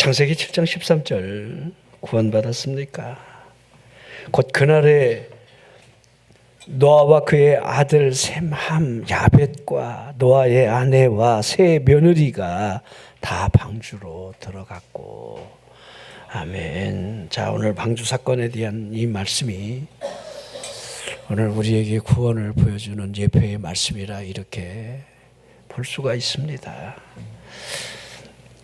창세기 7장 13절 구원받았습니까? 곧 그날에 노아와 그의 아들 셈함 야벳과 노아의 아내와 세 며느리가 다 방주로 들어갔고. 아멘. 자, 오늘 방주 사건에 대한 이 말씀이 오늘 우리에게 구원을 보여주는 예표의 말씀이라 이렇게 볼 수가 있습니다.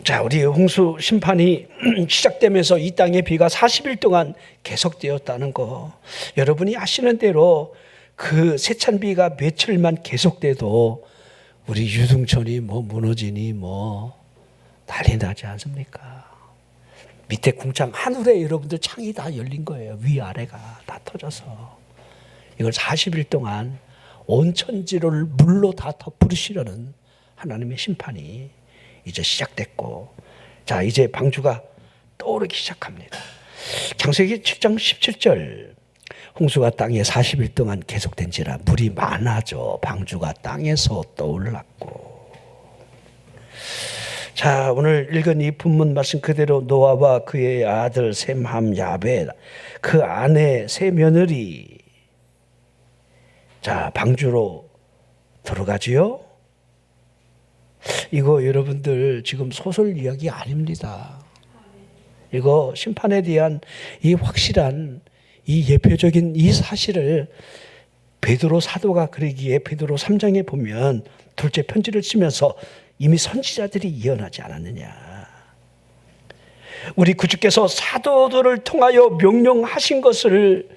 자, 우리 홍수 심판이 시작되면서 이 땅의 비가 40일 동안 계속되었다는 거, 여러분이 아시는 대로 그 세찬비가 며칠만 계속돼도 우리 유등천이 무너지니 난리 나지 않습니까? 밑에 궁창 하늘에 여러분들 창이 다 열린 거예요. 위아래가 다 터져서. 이걸 40일 동안 온 천지를 물로 다 덮으시려는 하나님의 심판이 이제 시작됐고, 자, 이제 방주가 떠오르기 시작합니다. 창세기 7장 17절, 홍수가 땅에 40일 동안 계속된지라 물이 많아져 방주가 땅에서 떠올랐고. 자, 오늘 읽은 이 본문 말씀 그대로 노아와 그의 아들 셈함 야벳, 그 아내 세 며느리, 자, 방주로 들어가지요. 이거 여러분들 지금 소설 이야기 아닙니다. 이거 심판에 대한 이 확실한 이 예표적인 이 사실을 베드로 사도가 그러기에 베드로 3장에 보면 둘째 편지를 쓰면서 이미 선지자들이 예언하지 않았느냐. 우리 구주께서 사도들을 통하여 명령하신 것을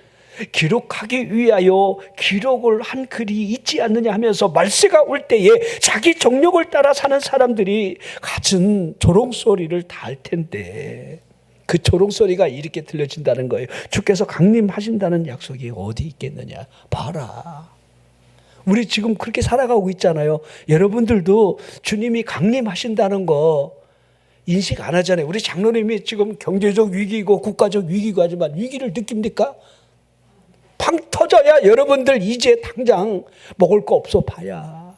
기록하기 위하여 기록을 한 글이 있지 않느냐 하면서 말세가 올 때에 자기 정욕을 따라 사는 사람들이 갖은 조롱소리를 다 할 텐데, 그 조롱소리가 이렇게 들려진다는 거예요. 주께서 강림하신다는 약속이 어디 있겠느냐. 봐라. 우리 지금 그렇게 살아가고 있잖아요. 여러분들도 주님이 강림하신다는 거 인식 안 하잖아요. 우리 장로님이 지금 경제적 위기고 국가적 위기고 하지만 위기를 느낍니까? 팡 터져야 여러분들 이제 당장 먹을 거 없어 봐야.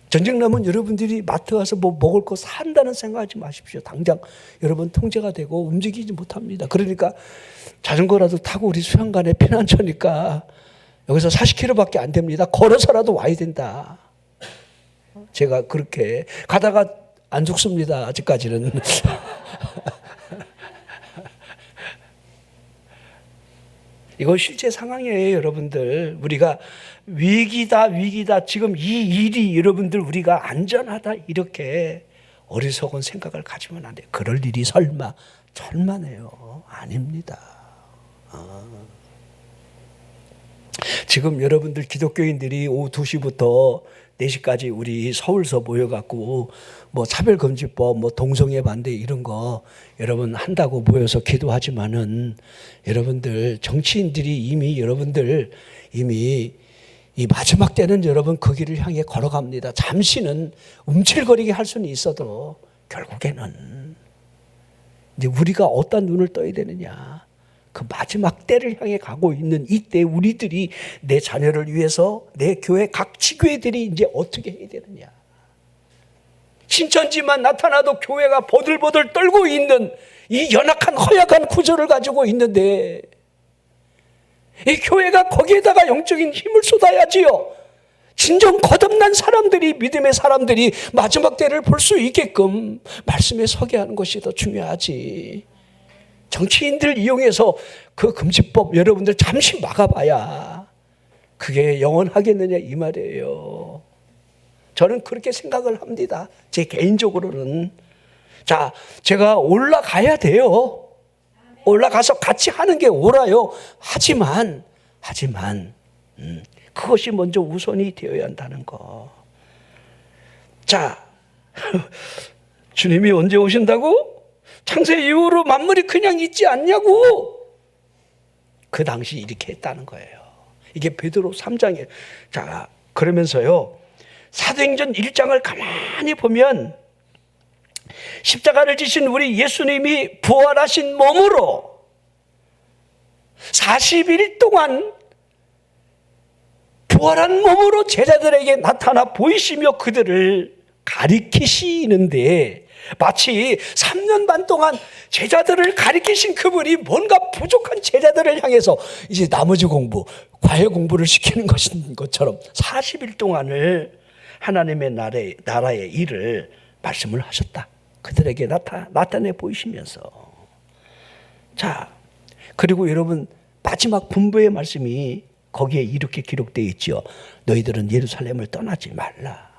전쟁 나면 여러분들이 마트 가서 먹을 거 산다는 생각하지 마십시오. 당장 여러분 통제가 되고 움직이지 못합니다. 그러니까 자전거라도 타고 우리 수양간에 피난처니까 여기서 40km밖에 안 됩니다. 걸어서라도 와야 된다. 제가 그렇게 가다가 안 죽습니다. 아직까지는. 이거 실제 상황이에요, 여러분들. 우리가 위기다 지금 이 일이 여러분들 우리가 안전하다 이렇게 어리석은 생각을 가지면 안 돼요. 그럴 일이 설마네요. 아닙니다. 지금 여러분들 기독교인들이 오후 2시부터 4시까지 우리 서울서 모여갖고 차별금지법, 동성애 반대 이런 거 여러분 한다고 모여서 기도하지만은 여러분들 정치인들이 이미 이 마지막 때는 여러분 그 길을 향해 걸어갑니다. 잠시는 움찔거리게 할 수는 있어도 결국에는 이제 우리가 어떤 눈을 떠야 되느냐. 그 마지막 때를 향해 가고 있는 이때 우리들이 내 자녀를 위해서 내 교회 각 지교회들이 이제 어떻게 해야 되느냐. 신천지만 나타나도 교회가 버들버들 떨고 있는 이 연약한 허약한 구조를 가지고 있는데 이 교회가 거기에다가 영적인 힘을 쏟아야지요. 진정 거듭난 사람들이, 믿음의 사람들이 마지막 때를 볼 수 있게끔 말씀에 서게 하는 것이 더 중요하지. 정치인들 이용해서 그 금지법 여러분들 잠시 막아봐야 그게 영원하겠느냐 이 말이에요. 저는 그렇게 생각을 합니다. 제 개인적으로는. 자, 제가 올라가야 돼요. 올라가서 같이 하는 게 옳아요. 하지만 그것이 먼저 우선이 되어야 한다는 거. 자, 주님이 언제 오신다고? 창세 이후로 만물이 그냥 있지 않냐고. 그 당시 이렇게 했다는 거예요. 이게 베드로 3장이에요. 자, 그러면서요, 사도행전 1장을 가만히 보면 십자가를 지신 우리 예수님이 부활하신 몸으로 40일 동안 부활한 몸으로 제자들에게 나타나 보이시며 그들을 가리키시는데 마치 3년 반 동안 제자들을 가리키신 그분이 뭔가 부족한 제자들을 향해서 이제 나머지 공부, 과외 공부를 시키는 것인 것처럼 40일 동안을 하나님의 나라의 일을 말씀을 하셨다. 그들에게 나타내 보이시면서. 자, 그리고 여러분 마지막 분부의 말씀이 거기에 이렇게 기록되어 있죠. 너희들은 예루살렘을 떠나지 말라.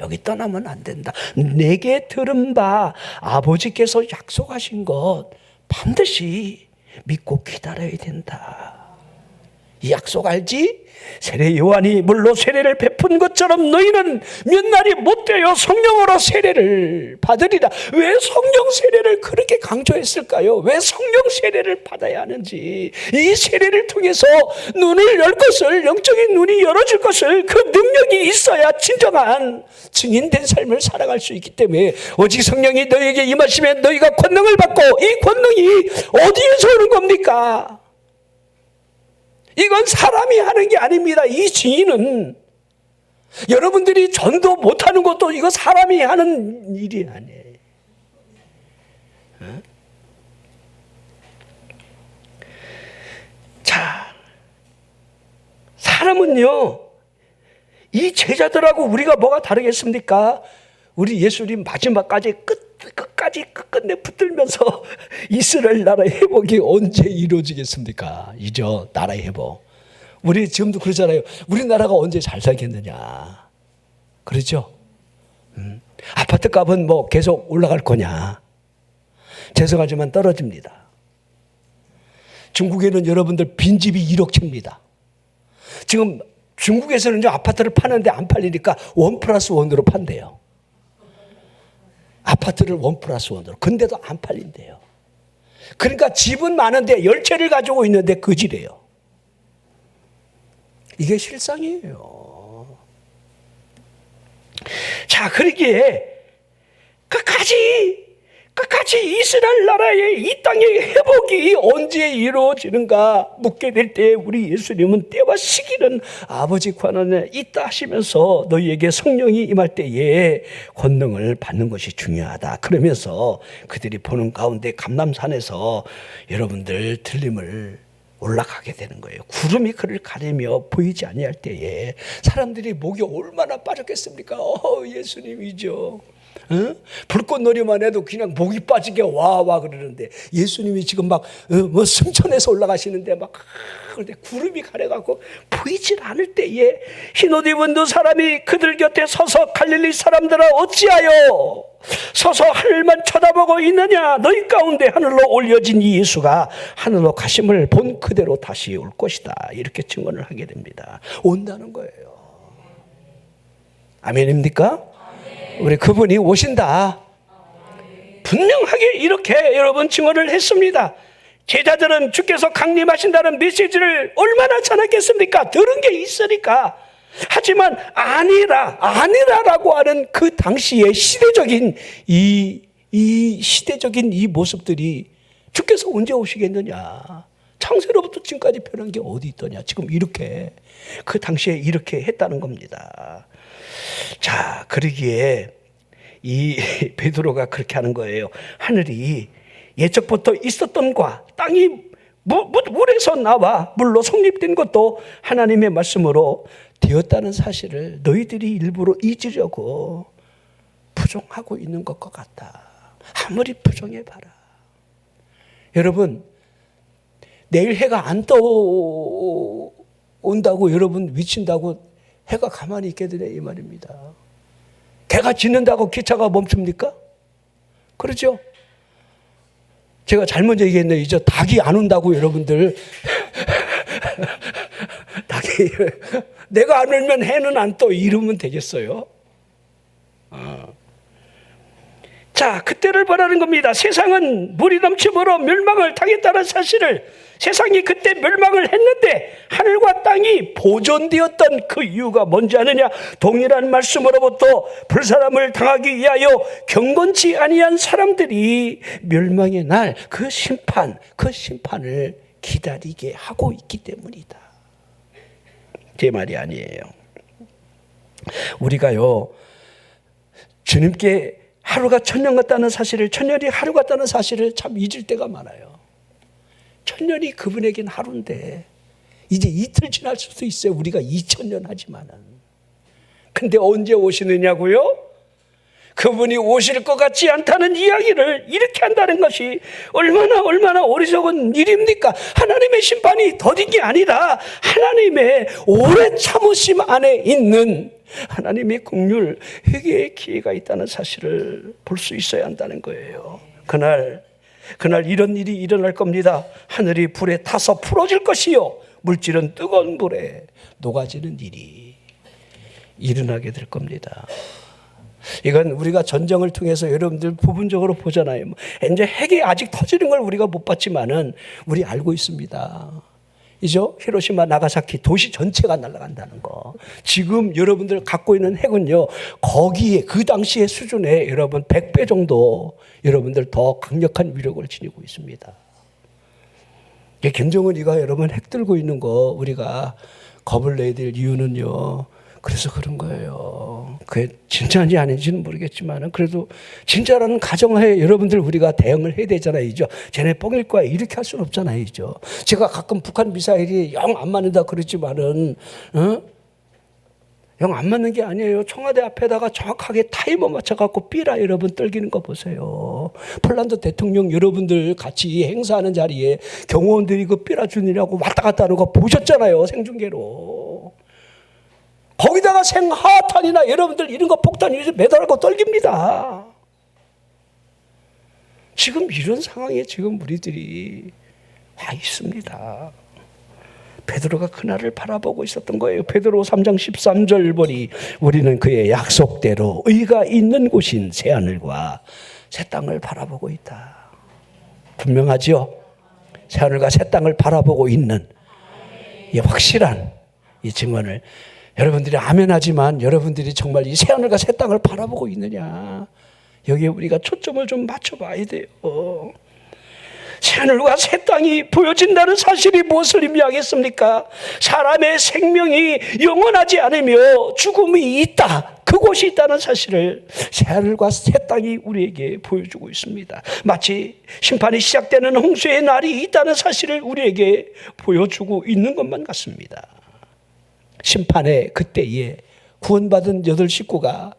여기 떠나면 안 된다. 내게 들은 바 아버지께서 약속하신 것 반드시 믿고 기다려야 된다. 이 약속 알지? 세례 요한이 물로 세례를 베푼 것처럼 너희는 몇 날이 못 되어 성령으로 세례를 받으리라. 왜 성령 세례를 그렇게 강조했을까요? 왜 성령 세례를 받아야 하는지. 이 세례를 통해서 눈을 열 것을, 영적인 눈이 열어질 것을, 그 능력이 있어야 진정한 증인된 삶을 살아갈 수 있기 때문에 오직 성령이 너희에게 임하시면 너희가 권능을 받고, 이 권능이 어디에서 오는 겁니까? 이건 사람이 하는 게 아닙니다. 이 증인은 여러분들이 전도 못하는 것도 이거 사람이 하는 일이 아니에요. 자, 사람은요, 이 제자들하고 우리가 뭐가 다르겠습니까? 우리 예수님 마지막까지 끝끝내 붙들면서 이스라엘 나라의 회복이 언제 이루어지겠습니까? 이죠, 나라의 회복. 우리 지금도 그러잖아요. 우리나라가 언제 잘 살겠느냐. 그렇죠? 아파트 값은 뭐 계속 올라갈 거냐. 죄송하지만 떨어집니다. 중국에는 여러분들 빈집이 1억 채입니다. 지금 중국에서는 아파트를 파는데 안 팔리니까 1+1으로 판대요. 아파트를 1+1으로. 근데도 안 팔린대요. 그러니까 집은 많은데 10채를 가지고 있는데 거지래요. 이게 실상이에요. 자, 그러기에 끝까지 이스라엘 나라의 이 땅의 회복이 언제 이루어지는가 묻게 될 때 우리 예수님은 때와 시기는 아버지 권한에 있다 하시면서 너희에게 성령이 임할 때에 권능을 받는 것이 중요하다. 그러면서 그들이 보는 가운데 감람산에서 여러분들 들림을 올라가게 되는 거예요. 구름이 그를 가리며 보이지 아니할 때에 사람들이 목이 얼마나 빠졌겠습니까? 예수님이죠. 불꽃놀이만 해도 그냥 목이 빠지게 와 그러는데 예수님이 지금 막 승천해서 올라가시는데 막 그런데 구름이 가려갖고 보이질 않을 때에 흰옷 입은 두 사람이 그들 곁에 서서 갈릴리 사람들아 어찌하여 서서 하늘만 쳐다보고 있느냐. 너희 가운데 하늘로 올려진 이 예수가 하늘로 가심을 본 그대로 다시 올 것이다. 이렇게 증언을 하게 됩니다. 온다는 거예요. 아멘입니까? 우리 그분이 오신다. 분명하게 이렇게 여러분 증언을 했습니다. 제자들은 주께서 강림하신다는 메시지를 얼마나 전했겠습니까? 들은 게 있으니까. 하지만 아니라라고 하는 그 당시의 시대적인 시대적인 이 모습들이 주께서 언제 오시겠느냐. 창세로부터 지금까지 변한 게 어디 있더냐. 지금 이렇게 그 당시에 이렇게 했다는 겁니다. 자, 그러기에 이 베드로가 그렇게 하는 거예요. 하늘이 예적부터 있었던 과 땅이 물에서 나와 물로 성립된 것도 하나님의 말씀으로 되었다는 사실을 너희들이 일부러 잊으려고 부정하고 있는 것과 같다. 아무리 부정해봐라. 여러분, 내일 해가 안 떠온다고 여러분 미친다고 해가 가만히 있게 되냐 이 말입니다. 해가 짓는다고 기차가 멈춥니까? 그렇죠? 제가 잘못 얘기했네요. 이제 닭이 안 온다고 여러분들. 닭이 내가 안 울면 해는 안 떠 이러면 되겠어요? 자, 그때를 보라는 겁니다. 세상은 물이 넘침으로 멸망을 당했다는 사실을, 세상이 그때 멸망을 했는데 하늘과 땅이 보존되었던 그 이유가 뭔지 아느냐? 동일한 말씀으로부터 불사람을 당하기 위하여 경건치 아니한 사람들이 멸망의 날 그 심판을 기다리게 하고 있기 때문이다. 제 말이 아니에요. 우리가요, 주님께 하루가 천년 같다는 사실을, 천년이 하루 같다는 사실을 참 잊을 때가 많아요. 천년이 그분에겐 하루인데 이제 이틀 지날 수도 있어요. 우리가 2000년 하지만은. 근데 언제 오시느냐고요? 그분이 오실 것 같지 않다는 이야기를 이렇게 한다는 것이 얼마나 어리석은 일입니까? 하나님의 심판이 더딘 게 아니라 하나님의 오래 참으심 안에 있는 하나님의 긍휼, 회개의 기회가 있다는 사실을 볼 수 있어야 한다는 거예요. 그날 이런 일이 일어날 겁니다. 하늘이 불에 타서 풀어질 것이요, 물질은 뜨거운 불에 녹아지는 일이 일어나게 될 겁니다. 이건 우리가 전쟁을 통해서 여러분들 부분적으로 보잖아요. 이제 핵이 아직 터지는 걸 우리가 못 봤지만은 우리 알고 있습니다. 이죠? 히로시마, 나가사키 도시 전체가 날아간다는 거. 지금 여러분들 갖고 있는 핵은요, 거기에 그 당시의 수준에 여러분 100배 정도 여러분들 더 강력한 위력을 지니고 있습니다. 김정은이가 여러분 핵 들고 있는 거 우리가 겁을 내야 될 이유는요, 그래서 그런 거예요. 그게 진짜인지 아닌지는 모르겠지만 그래도 진짜라는 가정하에 여러분들 우리가 대응을 해야 되잖아요. 쟤네 뻥일 거야 이렇게 할 수는 없잖아요. 제가 가끔 북한 미사일이 영 안 맞는다 그랬지만은 영 안 맞는 게 아니에요. 청와대 앞에다가 정확하게 타이머 맞춰갖고 삐라 여러분 떨기는 거 보세요. 폴란드 대통령 여러분들 같이 행사하는 자리에 경호원들이 그 삐라 준이라고 왔다 갔다 하는 거 보셨잖아요. 생중계로. 거기다가 생하탄이나 여러분들 이런 거 폭탄 위에서 매달고 떨깁니다. 지금 이런 상황에 지금 우리들이 와 있습니다. 베드로가 그날을 바라보고 있었던 거예요. 베드로 3장 13절 보니 우리는 그의 약속대로 의가 있는 곳인 새하늘과 새 땅을 바라보고 있다. 분명하죠? 새하늘과 새 땅을 바라보고 있는 이 확실한 이 증언을 여러분들이 아멘하지만 여러분들이 정말 이 새하늘과 새 땅을 바라보고 있느냐, 여기에 우리가 초점을 좀 맞춰봐야 돼요. 새하늘과 새 땅이 보여진다는 사실이 무엇을 의미하겠습니까? 사람의 생명이 영원하지 않으며 죽음이 있다, 그곳이 있다는 사실을 새하늘과 새 땅이 우리에게 보여주고 있습니다. 마치 심판이 시작되는 홍수의 날이 있다는 사실을 우리에게 보여주고 있는 것만 같습니다. 심판의 그때에 구원받은 8 식구가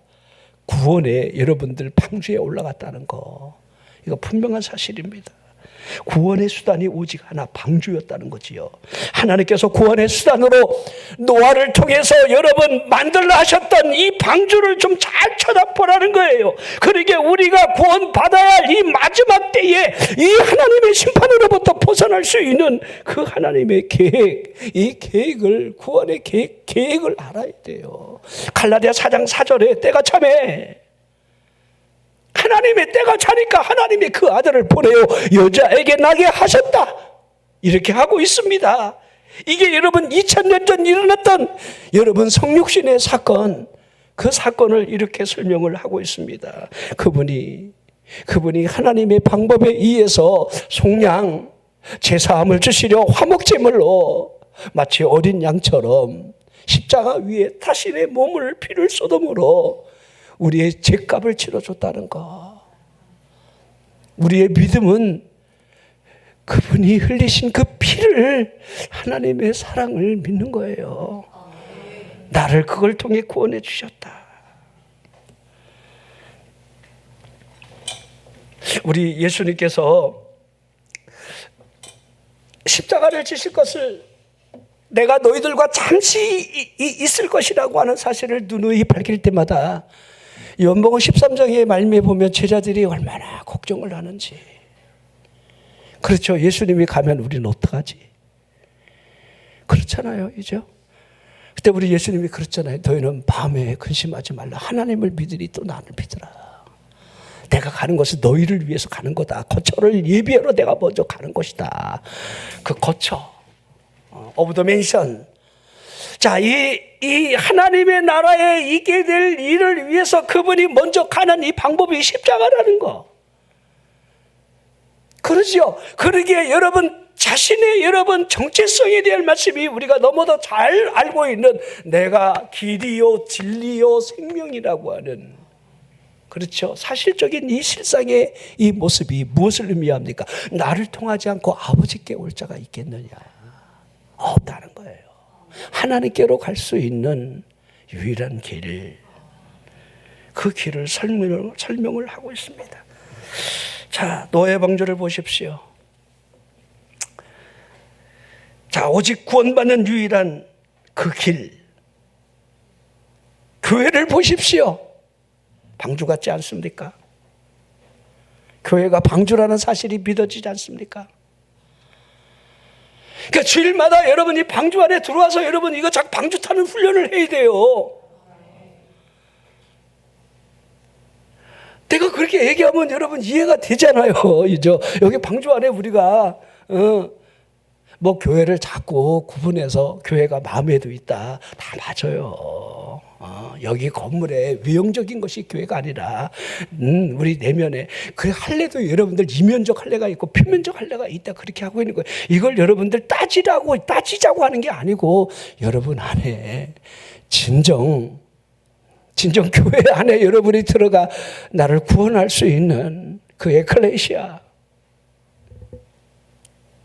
구원에 여러분들 방주에 올라갔다는 거, 이거 분명한 사실입니다. 구원의 수단이 오직 하나, 방주였다는 거지요. 하나님께서 구원의 수단으로 노아를 통해서 여러분 만들라 하셨던 이 방주를 좀 잘 쳐다보라는 거예요. 그러게 우리가 구원받아야 할 이 마지막 때에 이 하나님의 심판으로부터 벗어날 수 있는 그 하나님의 계획, 이 계획을, 구원의 계획을 알아야 돼요. 갈라디아 4장 4절에 때가 참에 하나님의 때가 차니까 하나님이 그 아들을 보내어 여자에게 나게 하셨다, 이렇게 하고 있습니다. 이게 여러분 2000년 전 일어났던 여러분 성육신의 사건, 그 사건을 이렇게 설명을 하고 있습니다. 그분이 하나님의 방법에 의해서 속량 제사함을 주시려 화목제물로 마치 어린 양처럼 십자가 위에 자신의 몸을 피를 쏟음으로 우리의 죄값을 치러줬다는 거. 우리의 믿음은 그분이 흘리신 그 피를, 하나님의 사랑을 믿는 거예요. 나를 그걸 통해 구원해 주셨다. 우리 예수님께서 십자가를 지실 것을 내가 너희들과 잠시 있을 것이라고 하는 사실을 누누이 밝힐 때마다 요한복음 13장의 말씀에 보면 제자들이 얼마나 걱정을 하는지. 그렇죠. 예수님이 가면 우리는 어떡하지? 그렇잖아요. 이죠? 그때 우리 예수님이 그랬잖아요. 너희는 밤에 근심하지 말라. 하나님을 믿으리 또 나를 믿으라. 내가 가는 것은 너희를 위해서 가는 거다. 거처를 예비하러 내가 먼저 가는 것이다. 그 거처, 오브 더 맨션. 자, 이 하나님의 나라에 있게 될 일을 위해서 그분이 먼저 가는 이 방법이 십자가라는 거. 그러죠. 그러기에 여러분 자신의 여러분 정체성에 대한 말씀이 우리가 너무도 잘 알고 있는 내가 길이요 진리요 생명이라고 하는 그렇죠. 사실적인 이 실상의 이 모습이 무엇을 의미합니까? 나를 통하지 않고 아버지께 올 자가 있겠느냐? 없다는 거예요. 하나님께로 갈 수 있는 유일한 길, 그 길을 설명을 하고 있습니다. 자, 노예 방주를 보십시오. 자, 오직 구원받는 유일한 그 길, 교회를 보십시오. 방주 같지 않습니까? 교회가 방주라는 사실이 믿어지지 않습니까? 그러니까 주일마다 여러분이 방주 안에 들어와서 여러분 이거 방주 타는 훈련을 해야 돼요. 내가 그렇게 얘기하면 여러분 이해가 되잖아요. 여기 방주 안에 우리가 뭐 교회를 자꾸 구분해서 교회가 마음에도 있다. 다 맞아요. 여기 건물에 외형적인 것이 교회가 아니라 우리 내면에 그 할례도 여러분들 이면적 할례가 있고 표면적 할례가 있다. 그렇게 하고 있는 거예요. 이걸 여러분들 따지자고 하는 게 아니고 여러분 안에 진정 교회 안에 여러분이 들어가 나를 구원할 수 있는 그 에클레시아,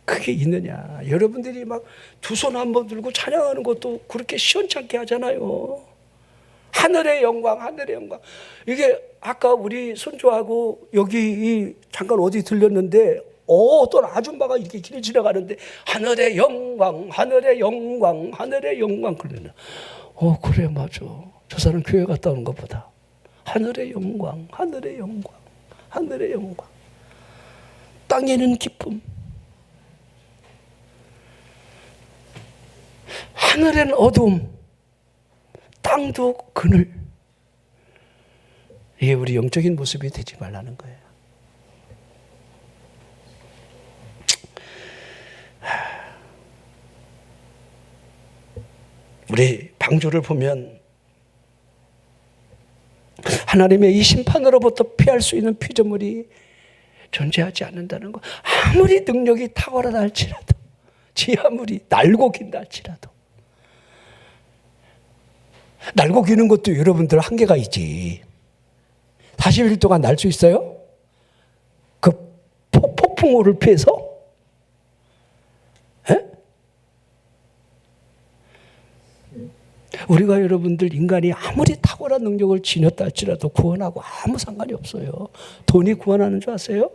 그게 있느냐. 여러분들이 막 두 손 한 번 들고 찬양하는 것도 그렇게 시원찮게 하잖아요. 하늘의 영광, 하늘의 영광. 이게 아까 우리 손주하고 여기 잠깐 어디 들렸는데 어떤 아줌마가 이렇게 길을 지나가는데 하늘의 영광, 하늘의 영광, 하늘의 영광 그러면 그래 맞아. 저 사람 교회 갔다 오는 것보다 하늘의 영광, 하늘의 영광, 하늘의 영광. 땅에는 기쁨, 하늘엔 어둠, 땅도 그늘. 이게 우리 영적인 모습이 되지 말라는 거예요. 우리 방주를 보면 하나님의 이 심판으로부터 피할 수 있는 피조물이 존재하지 않는다는 거. 아무리 능력이 탁월하다 할지라도, 아무리 날고 긴다 할지라도. 날고 기는 것도 여러분들 한계가 있지. 40일 동안 날 수 있어요? 그 폭풍우를 피해서? 에? 우리가 여러분들 인간이 아무리 탁월한 능력을 지녔다 할지라도 구원하고 아무 상관이 없어요. 돈이 구원하는 줄 아세요?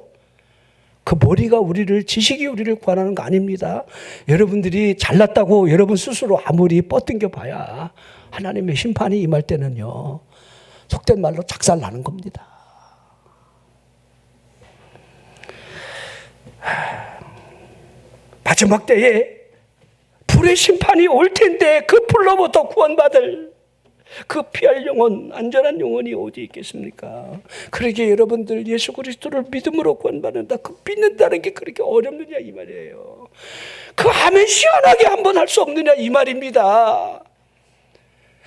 그 머리가 지식이 우리를 구원하는 거 아닙니다. 여러분들이 잘났다고 여러분 스스로 아무리 뻗든겨 봐야 하나님의 심판이 임할 때는요, 속된 말로 작살 나는 겁니다. 마지막 때에 불의 심판이 올 텐데 그 불로부터 구원받을 그 피할 영혼, 안전한 영혼이 어디 있겠습니까? 그러기에 여러분들 예수 그리스도를 믿음으로 구원받는다. 그 믿는다는 게 그렇게 어렵느냐 이 말이에요. 그 아멘 시원하게 한번 할 수 없느냐 이 말입니다.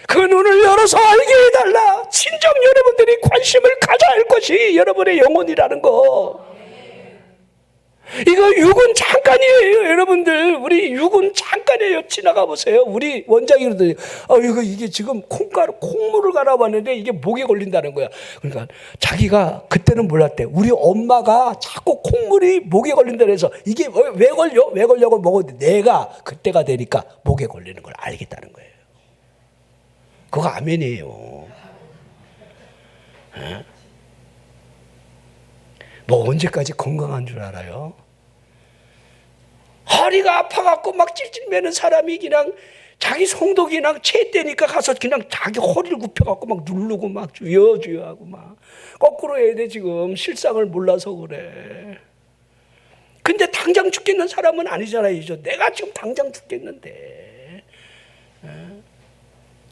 그 눈을 열어서 알게 해달라. 진정 여러분들이 관심을 가져야 할 것이 여러분의 영혼이라는 거. 이거 육은 잠깐이에요, 여러분들. 우리 육은 잠깐이에요. 지나가 보세요. 우리 원장이 그러더니, 이게 지금 콩물을 갈아봤는데 이게 목에 걸린다는 거야. 그러니까 자기가 그때는 몰랐대. 우리 엄마가 자꾸 콩물이 목에 걸린다 그래서 이게 왜 걸려? 왜 걸려고 먹었는데 내가 그때가 되니까 목에 걸리는 걸 알겠다는 거예요. 그거 아멘이에요. 에? 뭐 언제까지 건강한 줄 알아요? 허리가 아파갖고 막 찔찔매는 사람이 그냥 자기 성도 그냥 채 때니까 가서 그냥 자기 허리를 굽혀갖고 막 누르고 막 주여 하고 막 거꾸로 해야 돼. 지금 실상을 몰라서 그래. 근데 당장 죽겠는 사람은 아니잖아요. 내가 지금 당장 죽겠는데.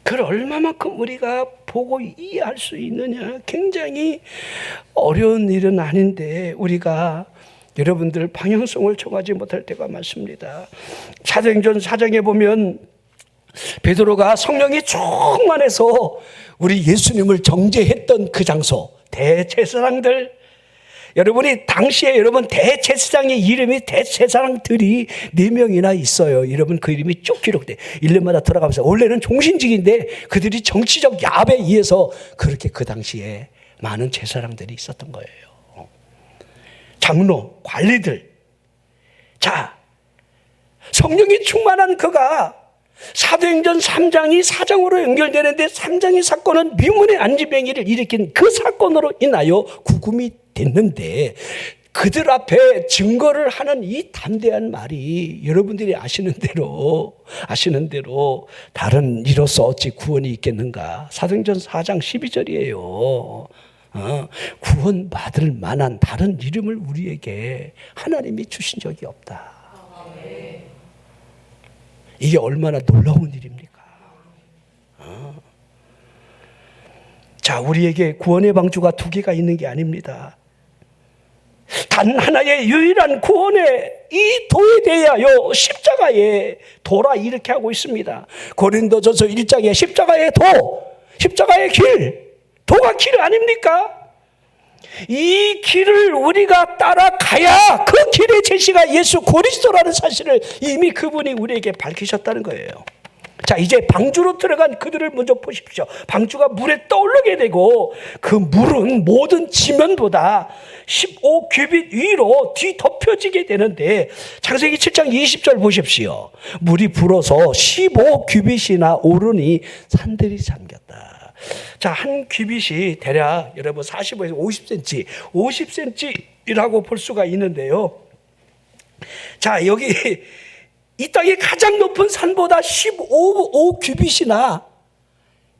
그걸 얼마만큼 우리가 보고 이해할 수 있느냐. 굉장히 어려운 일은 아닌데 우리가 여러분들 방향성을 정하지 못할 때가 많습니다. 사도행전 4장에 보면 베드로가 성령이 충만해서 우리 예수님을 정죄했던 그 장소, 대제사장들, 여러분이 당시에 여러분 대제사장의 이름이 대제사장들이 4명이나 있어요. 여러분 그 이름이 쭉 기록돼. 1년마다 돌아가면서 원래는 종신직인데 그들이 정치적 야합에 의해서 그렇게 그 당시에 많은 제사장들이 있었던 거예요. 장로, 관리들. 자, 성령이 충만한 그가 사도행전 3장이 4장으로 연결되는데 3장의 사건은 미문의 안지병이를 일으킨 그 사건으로 인하여 구금이 됐는데 그들 앞에 증거를 하는 이 담대한 말이 여러분들이 아시는 대로 다른 이로서 어찌 구원이 있겠는가. 사도행전 4장 12절이에요. 구원 받을 만한 다른 이름을 우리에게 하나님이 주신 적이 없다. 이게 얼마나 놀라운 일입니까? 자, 우리에게 구원의 방주가 두 개가 있는 게 아닙니다. 단 하나의 유일한 구원의 이 도에 대하여 십자가의 도라 이렇게 하고 있습니다. 고린도전서 1장에 십자가의 도, 십자가의 길, 도가 길 아닙니까? 이 길을 우리가 따라가야 그 길의 제시가 예수 그리스도라는 사실을 이미 그분이 우리에게 밝히셨다는 거예요. 자, 이제 방주로 들어간 그들을 먼저 보십시오. 방주가 물에 떠오르게 되고 그 물은 모든 지면보다 15규빗 위로 뒤덮여지게 되는데 창세기 7장 20절 보십시오. 물이 불어서 15규빗이나 오르니 산들이 잠겼다. 자, 한 규빗이 대략 여러분 45에서 50cm, 50cm이라고 볼 수가 있는데요. 자, 여기 이 땅의 가장 높은 산보다 15규빗이나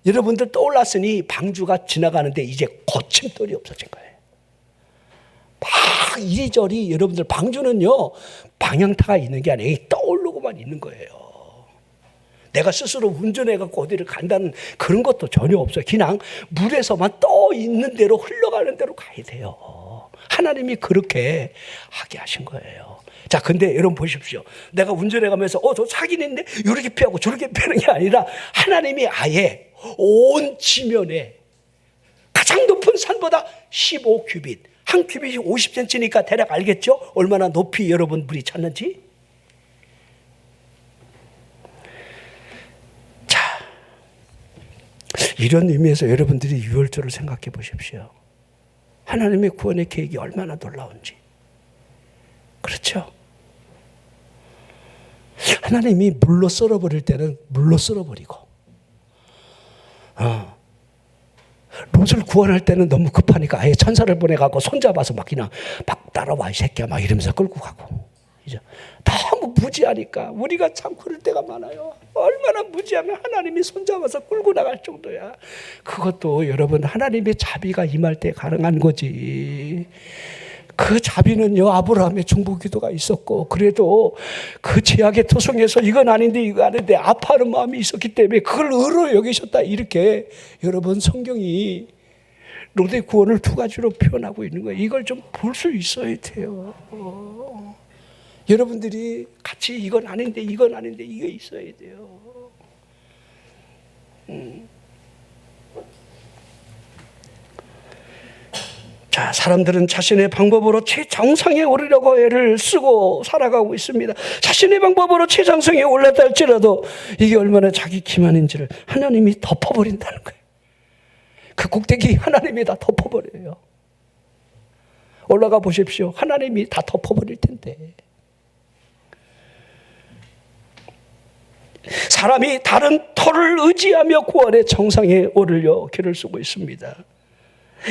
여러분들 떠올랐으니 방주가 지나가는데 이제 거침돌이 없어진 거예요. 막 이리저리 여러분들 방주는요 방향타가 있는 게 아니에요. 떠오르고만 있는 거예요. 내가 스스로 운전해갖고 어디를 간다는 그런 것도 전혀 없어요. 그냥 물에서만 떠 있는 대로 흘러가는 대로 가야 돼요. 하나님이 그렇게 하게 하신 거예요. 자, 근데 여러분 보십시오. 내가 운전해가면서 저 사기인데 이렇게 피하고 저렇게 피하는 게 아니라 하나님이 아예 온 지면에 가장 높은 산보다 15규빗, 한 규빗이 50cm니까 대략 알겠죠? 얼마나 높이 여러분 물이 찼는지? 자, 이런 의미에서 여러분들이 유월절을 생각해 보십시오. 하나님의 구원의 계획이 얼마나 놀라운지. 그렇죠? 하나님이 물로 썰어버릴 때는 물로 썰어버리고 롯을 구원할 때는 너무 급하니까 아예 천사를 보내갖고 손잡아서 막 그냥 막 따라와 이 새끼야 막 이러면서 끌고 가고. 이제 너무 무지하니까 우리가 참 그럴 때가 많아요. 얼마나 무지하면 하나님이 손잡아서 끌고 나갈 정도야. 그것도 여러분 하나님의 자비가 임할 때 가능한 거지. 그 자비는요 아브라함의 중보기도가 있었고 그래도 그 죄악의 토성에서 이건 아닌데 이거 아닌데 아파하는 마음이 있었기 때문에 그걸 의로 여기셨다. 이렇게 여러분 성경이 롯의 구원을 두 가지로 표현하고 있는 거예요. 이걸 좀 볼 수 있어야 돼요. 여러분들이 같이 이건 아닌데 이건 아닌데 이게 있어야 돼요. 자, 사람들은 자신의 방법으로 최정상에 오르려고 애를 쓰고 살아가고 있습니다. 자신의 방법으로 최정상에 올랐다 할지라도 이게 얼마나 자기 기만인지를 하나님이 덮어버린다는 거예요. 그 꼭대기 하나님이 다 덮어버려요. 올라가 보십시오. 하나님이 다 덮어버릴 텐데. 사람이 다른 터를 의지하며 구원의 정상에 오르려 길을 쓰고 있습니다.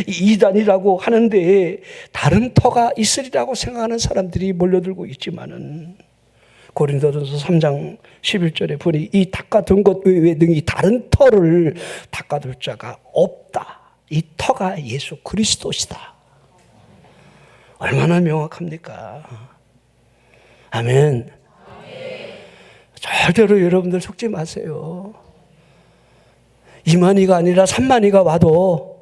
이단이라고 하는데 다른 터가 있으리라고 생각하는 사람들이 몰려들고 있지만은 고린도전서 3장 11절에 보니 이 닦아둔 것 외에 등이 다른 터를 닦아둘 자가 없다. 이 터가 예수 그리스도시다. 얼마나 명확합니까? 아멘. 절대로 여러분들 속지 마세요. 2만이가 아니라 3만이가 와도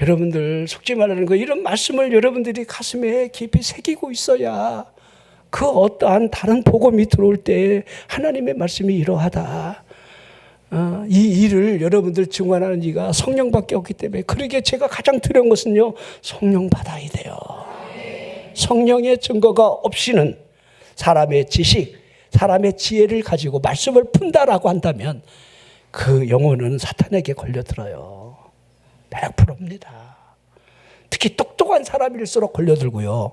여러분들 속지 말라는 거, 이런 말씀을 여러분들이 가슴에 깊이 새기고 있어야 그 어떠한 다른 복음이 들어올 때 하나님의 말씀이 이러하다. 이 일을 여러분들 증언하는 이가 성령밖에 없기 때문에. 그러기에 제가 가장 두려운 것은요, 성령 받아야 돼요. 성령의 증거가 없이는 사람의 지식, 사람의 지혜를 가지고 말씀을 푼다라고 한다면 그 영혼은 사탄에게 걸려들어요. 100%입니다. 특히 똑똑한 사람일수록 걸려들고요.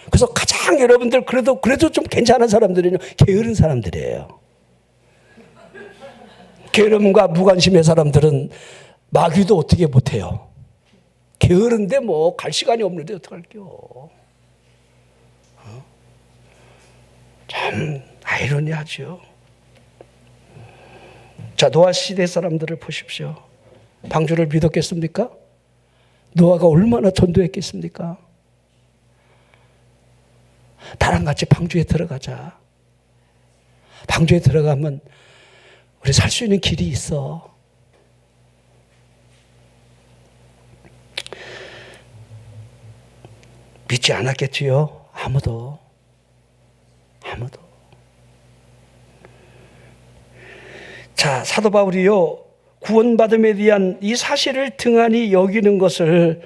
그래서 가장 여러분들 그래도 좀 괜찮은 사람들은요, 게으른 사람들이에요. 게으름과 무관심의 사람들은 마귀도 어떻게 못해요. 게으른데 뭐 갈 시간이 없는데 어떡할게요. 참 아이러니하죠. 자, 노아 시대 사람들을 보십시오. 방주를 믿었겠습니까? 노아가 얼마나 전도했겠습니까? 나랑 같이 방주에 들어가자. 방주에 들어가면 우리 살 수 있는 길이 있어. 믿지 않았겠지요? 아무도. 자, 사도 바울이요, 구원받음에 대한 이 사실을 등한히 여기는 것을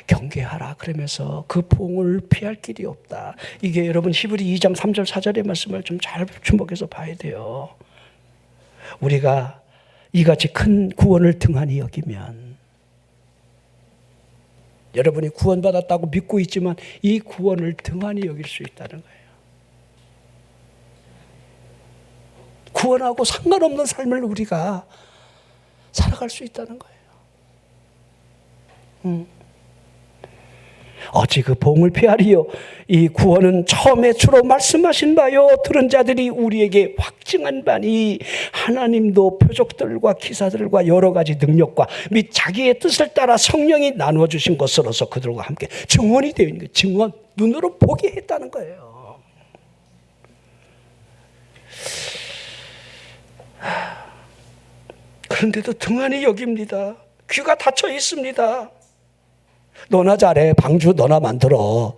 경계하라 그러면서 그 봉을 피할 길이 없다. 이게 여러분 히브리 2장 3절 4절의 말씀을 좀 잘 주목해서 봐야 돼요. 우리가 이같이 큰 구원을 등한히 여기면, 여러분이 구원받았다고 믿고 있지만 이 구원을 등한히 여길 수 있다는 거예요. 구원하고 상관없는 삶을 우리가 살아갈 수 있다는 거예요. 어찌 그 봉을 피하리요? 이 구원은 처음에 주로 말씀하신 바요 들은 자들이 우리에게 확증한 바니 하나님도 표적들과 기사들과 여러 가지 능력과 및 자기의 뜻을 따라 성령이 나누어 주신 것으로서 그들과 함께 증언이 되어 있는 거예요. 증언, 눈으로 보게 했다는 거예요. 그런데도 등한히 여깁니다. 귀가 닫혀 있습니다. 너나 잘해. 방주 너나 만들어.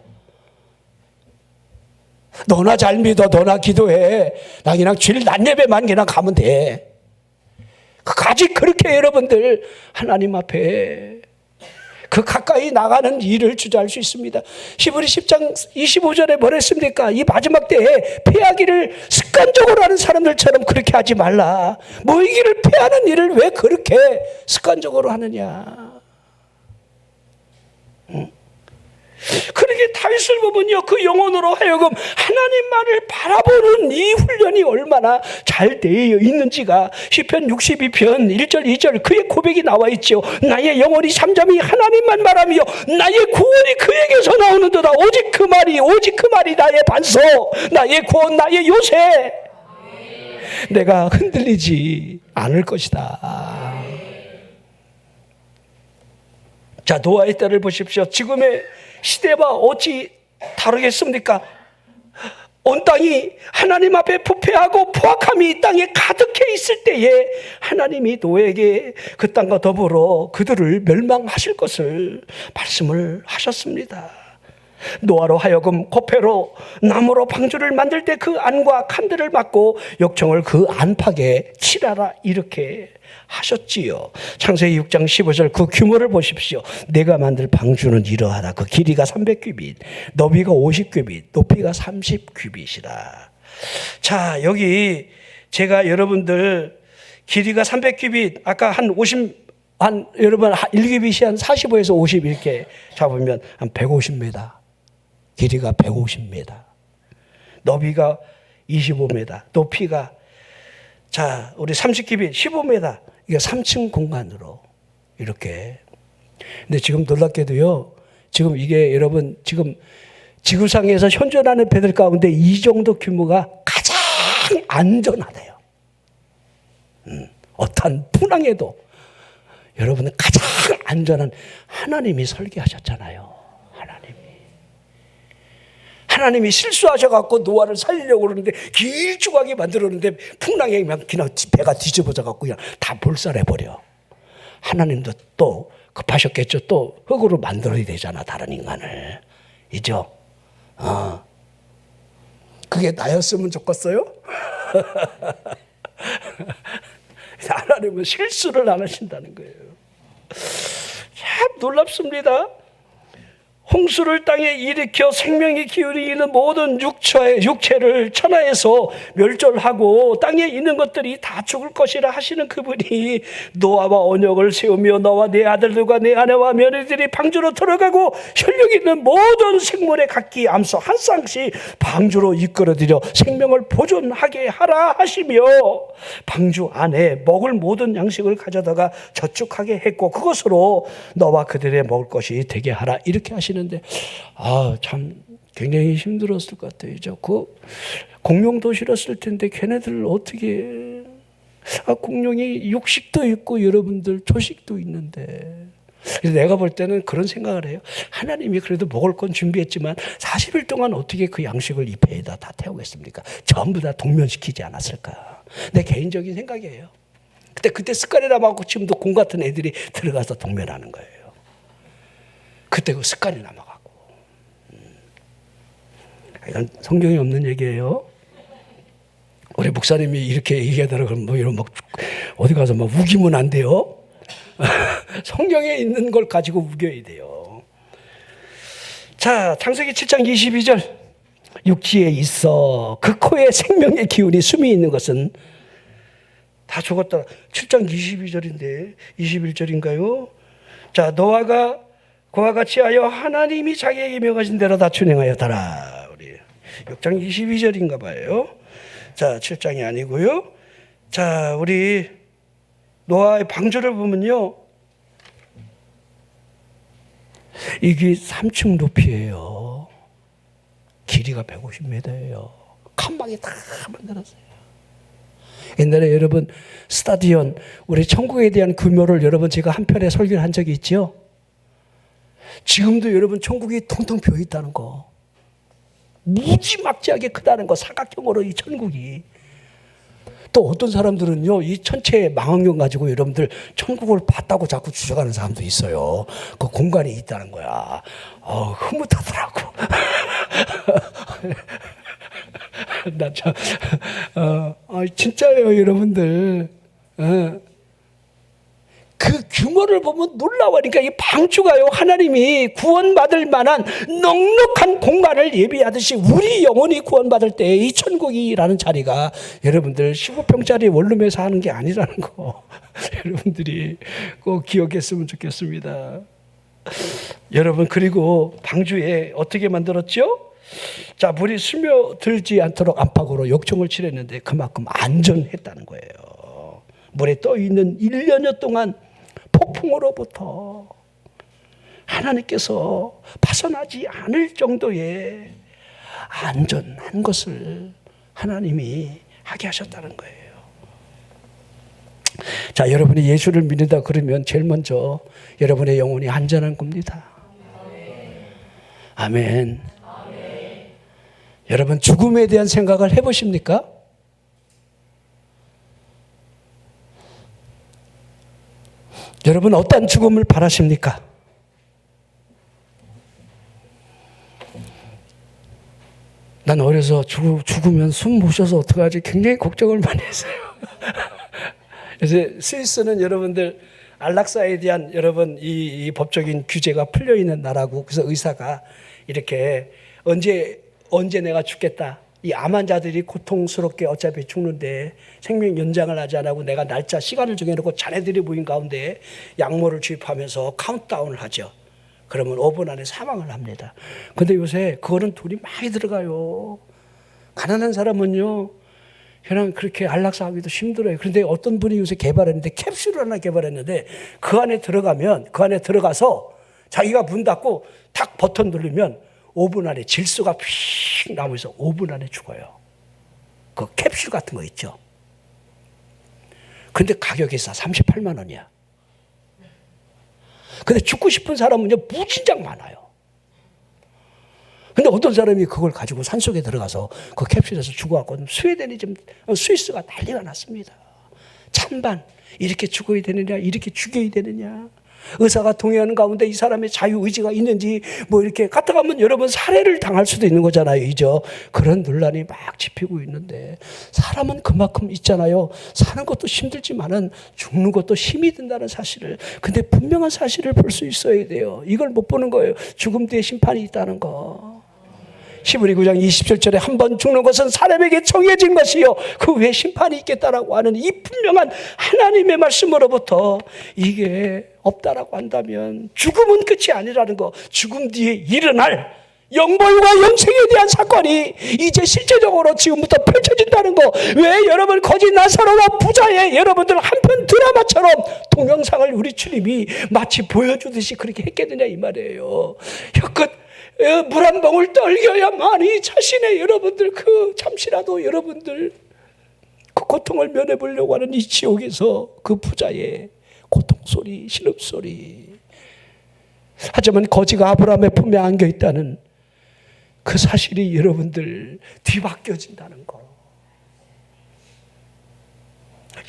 너나 잘 믿어. 너나 기도해. 나 그냥 주일 낮 예배만 그냥 가면 돼. 아직 그렇게 여러분들 하나님 앞에 그 가까이 나가는 일을 주저할 수 있습니다. 히브리 10장 25절에 뭐랬습니까? 이 마지막 때에 패하기를 습관적으로 하는 사람들처럼 그렇게 하지 말라. 모이기를 패하는 일을 왜 그렇게 습관적으로 하느냐. 그러게 다윗을 보면요, 그 영혼으로 하여금 하나님만을 바라보는 이 훈련이 얼마나 잘 되어 있는지가 시편 62편 1절 2절 그의 고백이 나와 있죠. 나의 영혼이 잠잠히 하나님만 말하며 나의 구원이 그에게서 나오는도다. 오직 그 말이 나의 반석, 나의 구원, 나의 요새. 내가 흔들리지 않을 것이다. 자, 노아의 때를 보십시오. 지금의 시대와 어찌 다르겠습니까? 온 땅이 하나님 앞에 부패하고 포악함이 이 땅에 가득해 있을 때에 하나님이 노아에게 그 땅과 더불어 그들을 멸망하실 것을 말씀을 하셨습니다. 노아로 하여금 코페로 나무로 방주를 만들 때 그 안과 칸들을 막고 역청을 그 안팎에 칠하라 이렇게 하셨지요. 창세기 6장 15절 그 규모를 보십시오. 내가 만들 방주는 이러하다. 그 길이가 300규빗, 너비가 50규빗, 높이가 30규빗이라. 자, 여기 제가 여러분들 길이가 300규빗, 아까 여러분 1규빗이 한 45에서 50 이렇게 잡으면 한 150m. 길이가 150m. 너비가 25m. 높이가 자, 우리 30규빗 15m. 이게 3층 공간으로 이렇게. 근데 지금 놀랍게도요, 지금 이게 여러분 지금 지구상에서 현존하는 배들 가운데 이 정도 규모가 가장 안전하대요. 어떠한 풍랑에도 여러분은 가장 안전한 하나님이 설계하셨잖아요. 하나님이 실수하셔갖고 노아를 살리려고 그러는데 길쭉하게 만들었는데 풍랑에 그냥 배가 뒤집어져갖고 그냥 다 몰살해버려. 하나님도 또 급하셨겠죠. 또 흙으로 만들어야 되잖아, 다른 인간을. 이죠? 그게 나였으면 좋겠어요? 하나님은 실수를 안 하신다는 거예요. 참 놀랍습니다. 홍수를 땅에 일으켜 생명의 기운이 있는 모든 육체를 천하에서 멸절하고 땅에 있는 것들이 다 죽을 것이라 하시는 그분이 노아와 언약을 세우며 너와 내 아들들과 내 아내와 며느리들이 방주로 들어가고 혈육 있는 모든 생물의 각기 암소 한 쌍씩 방주로 이끌어들여 생명을 보존하게 하라 하시며 방주 안에 먹을 모든 양식을 가져다가 저축하게 했고 그것으로 너와 그들의 먹을 것이 되게 하라 이렇게 하시는데 참 굉장히 힘들었을 것 같아요. 그 공룡도 싫었을 텐데 걔네들 어떻게 공룡이 육식도 있고 여러분들 초식도 있는데 그래서 내가 볼 때는 그런 생각을 해요. 하나님이 그래도 먹을 건 준비했지만 40일 동안 어떻게 그 양식을 이 배에다 다 태우겠습니까? 전부 다 동면시키지 않았을까? 내 개인적인 생각이에요. 그때 습관이 남아갖고 지금도 공 같은 애들이 들어가서 동면하는 거예요. 그때 그 습관이 남아갖고. 이건 성경에 없는 얘기예요. 우리 목사님이 이렇게 얘기하더라 그러면 뭐 이런 막 어디 가서 막 우기면 안 돼요. 성경에 있는 걸 가지고 우겨야 돼요. 자, 창세기 7장 22절. 육지에 있어 그 코에 생명의 기운이 숨이 있는 것은 다 죽었다. 7장 22절인데 21절인가요? 자, 노아가 그와 같이 하여 하나님이 자기에게 명하신 대로 다 준행하였더라. 우리 6장 22절인가 봐요. 자, 7장이 아니고요. 자, 우리 노아의 방주를 보면요. 이게 3층 높이에요. 길이가 150m예요. 칸막이 다 만들었어요. 옛날에 여러분 스타디온 우리 천국에 대한 규모를 여러분 제가 한 편에 설교를 한 적이 있죠. 지금도 여러분 천국이 통통 비어 있다는 거, 무지막지하게 크다는 거, 사각형으로 이 천국이. 또 어떤 사람들은요 이 천체 망원경 가지고 여러분들 천국을 봤다고 자꾸 주장하는 사람도 있어요. 그 공간이 있다는 거야. 흐뭇하더라고. 나 참, 진짜예요, 여러분들. 그 규모를 보면 놀라워니까 이 방주가요, 하나님이 구원받을 만한 넉넉한 공간을 예비하듯이 우리 영혼이 구원받을 때 이 천국이라는 자리가 여러분들 15평짜리 원룸에 사는 게 아니라는 거 여러분들이 꼭 기억했으면 좋겠습니다. 여러분, 그리고 방주에 어떻게 만들었죠? 자, 물이 스며들지 않도록 안팎으로 욕정을 칠했는데 그만큼 안전했다는 거예요. 물에 떠 있는 1년여 동안 폭풍으로부터 하나님께서 벗어나지 않을 정도의 안전한 것을 하나님이 하게 하셨다는 거예요. 자, 여러분이 예수를 믿는다 그러면 제일 먼저 여러분의 영혼이 안전한 겁니다. 아멘. 아멘. 여러분, 죽음에 대한 생각을 해보십니까? 여러분, 어떤 죽음을 바라십니까? 난 어려서 죽으면 숨 못 쉬어서 어떡하지 굉장히 걱정을 많이 했어요. 그래서 스위스는 여러분들 안락사에 대한 여러분 이 법적인 규제가 풀려 있는 나라고, 그래서 의사가 이렇게 언제 내가 죽겠다, 이 암 환자들이 고통스럽게 어차피 죽는데 생명 연장을 하지 않고 내가 날짜 시간을 정해놓고 자네들이 모인 가운데 약물을 주입하면서 카운트다운을 하죠. 그러면 5분 안에 사망을 합니다. 근데 요새 그거는 돈이 많이 들어가요. 가난한 사람은요 그냥 그렇게 안락사하기도 힘들어요. 그런데 어떤 분이 요새 개발했는데 캡슐을 하나 개발했는데 그 안에 들어가서 자기가 문 닫고 탁 버튼 누르면 5분 안에 질소가 휙 나오면서 5분 안에 죽어요. 그 캡슐 같은 거 있죠. 근데 가격이 싸. 38만 원이야. 근데 죽고 싶은 사람은요 무진장 많아요. 근데 어떤 사람이 그걸 가지고 산속에 들어가서 그 캡슐에서 죽어갖고 스웨덴이 지금 스위스가 난리가 났습니다. 찬반 이렇게 죽어야 되느냐, 이렇게 죽여야 되느냐. 의사가 동의하는 가운데 이 사람의 자유의지가 있는지 뭐 이렇게 갔다 가면 여러분 살해를 당할 수도 있는 거잖아요. 이죠? 그런 논란이 막 짚히고 있는데 사람은 그만큼 있잖아요. 사는 것도 힘들지만은 죽는 것도 힘이 든다는 사실을. 근데 분명한 사실을 볼 수 있어야 돼요. 이걸 못 보는 거예요. 죽음 뒤에 심판이 있다는 거. 히브리 9장 27절에 한 번 죽는 것은 사람에게 정해진 것이요 그 후에 심판이 있겠다라고 하는 이 분명한 하나님의 말씀으로부터 이게 없다라고 한다면 죽음은 끝이 아니라는 거, 죽음 뒤에 일어날 영벌과 영생에 대한 사건이 이제 실제적으로 지금부터 펼쳐진다는 거. 왜 여러분 거짓 나사로와 부자의 여러분들 한편 드라마처럼 동영상을 우리 주님이 마치 보여주듯이 그렇게 했겠느냐 이 말이에요. 혀끝 물 한 방울 떨겨야만이 자신의 여러분들 그 잠시라도 여러분들 그 고통을 면해보려고 하는 이 지옥에서 그 부자의 고통소리, 신음소리. 하지만 거지가 아브라함의 품에 안겨있다는 그 사실이 여러분들 뒤바뀌어진다는 거.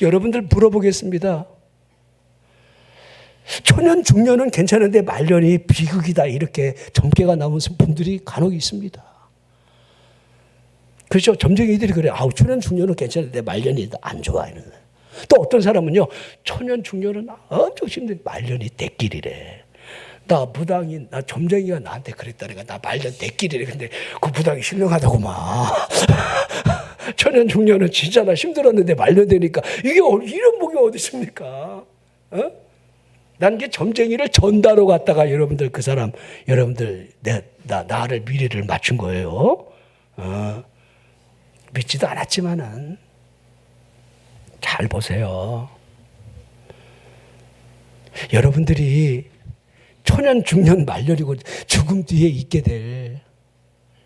여러분들 물어보겠습니다. 초년 중년은 괜찮은데 말년이 비극이다 이렇게 점괘가 나오는 분들이 간혹 있습니다. 그렇죠? 점쟁이들이 그래요. 아우 초년 중년은 괜찮은데 말년이 안 좋아 이러는. 또 어떤 사람은요, 초년 중년은 엄청 힘든데 말년이 대길이래. 나 무당인, 나 점쟁이가 나한테 그랬다니까. 나 말년 대길이래. 근데 그 무당이 신령하다고 막. 초년 중년은 진짜 나 힘들었는데 말년 되니까 이게 이런 복이 어디 있습니까? 어? 난 게 점쟁이를 전다로 갔다가 여러분들 그 사람 여러분들 나를 미래를 맞춘 거예요. 믿지도 않았지만은 잘 보세요. 여러분들이 초년 중년 말년이고 죽음 뒤에 있게 될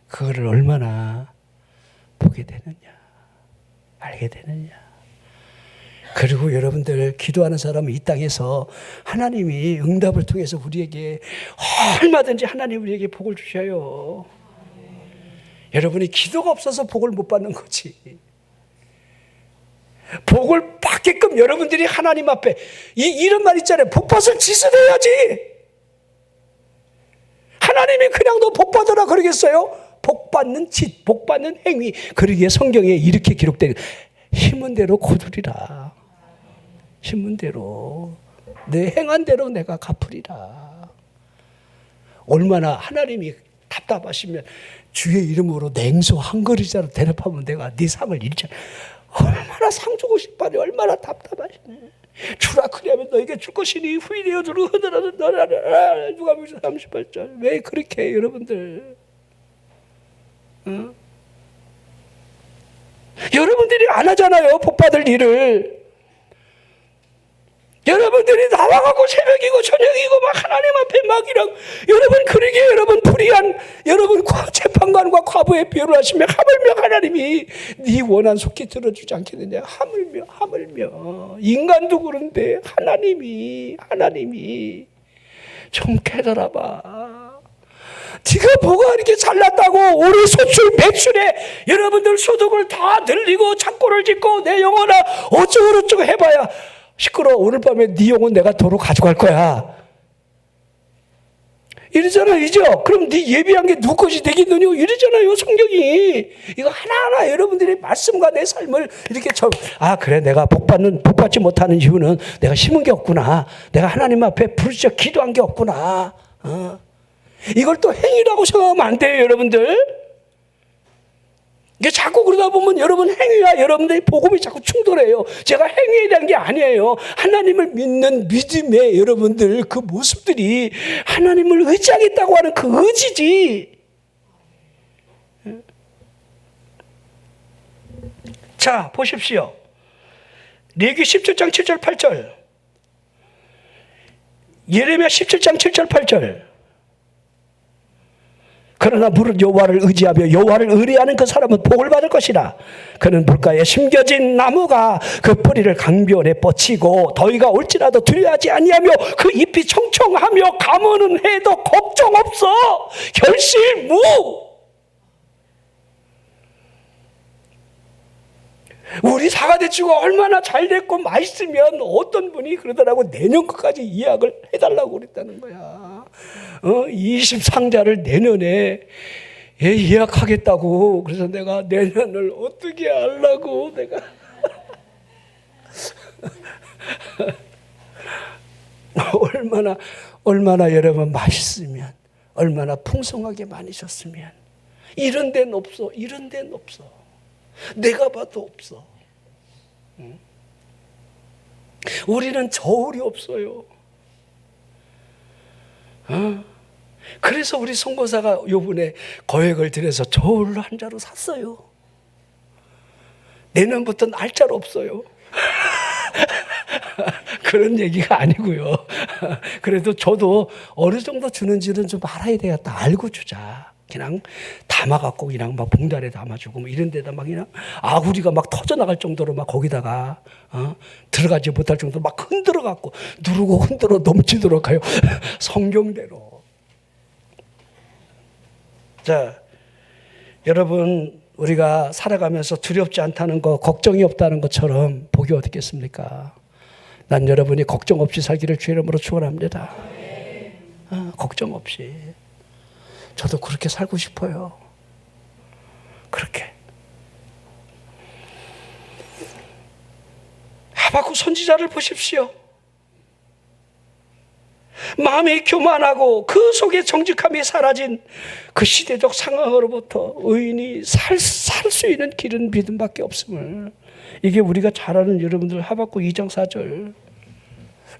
그거를 얼마나 보게 되느냐, 알게 되느냐. 그리고 여러분들 기도하는 사람은 이 땅에서 하나님이 응답을 통해서 우리에게 얼마든지 하나님 우리에게 복을 주셔요. 여러분이 기도가 없어서 복을 못 받는 거지. 복을 받게끔 여러분들이 하나님 앞에 이런 말 있잖아요. 복받을 짓을 해야지. 하나님이 그냥 너 복받으라 그러겠어요? 복받는 짓, 복받는 행위. 그러기에 성경에 이렇게 기록된 힘은 대로 거두리라. 힘은 대로 내 행한 대로 내가 갚으리라. 얼마나 하나님이 답답하시면 주의 이름으로 냉수 한 그릇이라도 대접하면 내가 네 상을 잃잖아. 얼마나 상 주고 싶다니 얼마나 답답하시네. 주라 그리하면 너에게 줄 것이니 후이 되어 주로 흔들어도 너라. 누가복음 38절. 왜 그렇게 해요, 여러분들? 여러분들이 안 하잖아요, 복 받을 일을. 여러분들이 나와가고 새벽이고 저녁이고 막 하나님 앞에 막이랑 여러분 그러게 여러분 불의한 여러분 재판관과 과부의 비유를 하시며 하물며 하나님이 네 원한 속히 들어주지 않겠느냐. 하물며 인간도 그런데 하나님이 좀 깨달아봐. 네가 뭐가 이렇게 잘났다고 우리 소출 매출에 여러분들 소득을 다 늘리고 창고를 짓고 내 영혼아 어쩌고저쩌고 해봐야 시끄러워. 오늘 밤에 네 영혼 내가 도로 가져갈 거야. 이러잖아요. 이죠? 그럼 네 예비한 게 누구 것이 되겠느냐? 이러잖아요. 성경이. 이거 하나하나 여러분들의 말씀과 내 삶을 이렇게 그래 내가 복받지 못하는 이유는 내가 심은 게 없구나. 내가 하나님 앞에 부르짖어 기도한 게 없구나. 이걸 또 행위라고 생각하면 안 돼요, 여러분들. 이게 자꾸 그러다 보면 여러분 행위와 여러분들의 복음이 자꾸 충돌해요. 제가 행위에 대한 게 아니에요. 하나님을 믿는 믿음의 여러분들 그 모습들이 하나님을 의지하겠다고 하는 그 의지지. 자, 보십시오. 레위기 17장 7절 8절. 예레미야 17장 7절 8절. 그러나 무릇 여호와를 의지하며 여호와를 의뢰하는 그 사람은 복을 받을 것이라. 그는 물가에 심겨진 나무가 그 뿌리를 강변에 뻗치고 더위가 올지라도 두려워하지 아니하며 그 잎이 청청하며 가무는 해도 걱정 없어. 결실무. 우리 사과대추가 얼마나 잘 됐고 맛있으면 어떤 분이 그러더라고 내년 것까지 예약을 해달라고 그랬다는 거야. 20상자를 내년에 예약하겠다고. 그래서 내가 내년을 어떻게 하려고 내가 얼마나 여러분 맛있으면, 얼마나 풍성하게 많이 줬으면. 이런 데는 없어. 이런 데는 없어. 내가 봐도 없어. 우리는 저울이 없어요. 그래서 우리 선교사가 요번에 거액을 들여서 저울을 한 자루 샀어요. 내년부터는 알자로 없어요. 그런 얘기가 아니고요. 그래도 저도 어느 정도 주는지는 좀 알아야 되겠다. 알고 주자. 그냥 담아갖고 그냥 막 봉다리에 담아주고 뭐 이런 데다 막 그냥 아구리가 막 터져나갈 정도로 막 거기다가 들어가지 못할 정도로 막 흔들어갖고 누르고 흔들어 넘치도록 하여 성경대로. 자, 여러분 우리가 살아가면서 두렵지 않다는 거, 걱정이 없다는 것처럼 복이 어떻겠습니까? 난 여러분이 걱정 없이 살기를 주의 이름으로 축원합니다. 걱정 없이. 저도 그렇게 살고 싶어요. 그렇게. 하박국 선지자를 보십시오. 마음이 교만하고 그 속에 정직함이 사라진 그 시대적 상황으로부터 의인이 살 수 있는 길은 믿음밖에 없음을, 이게 우리가 잘 아는 여러분들 하박국 2장 4절,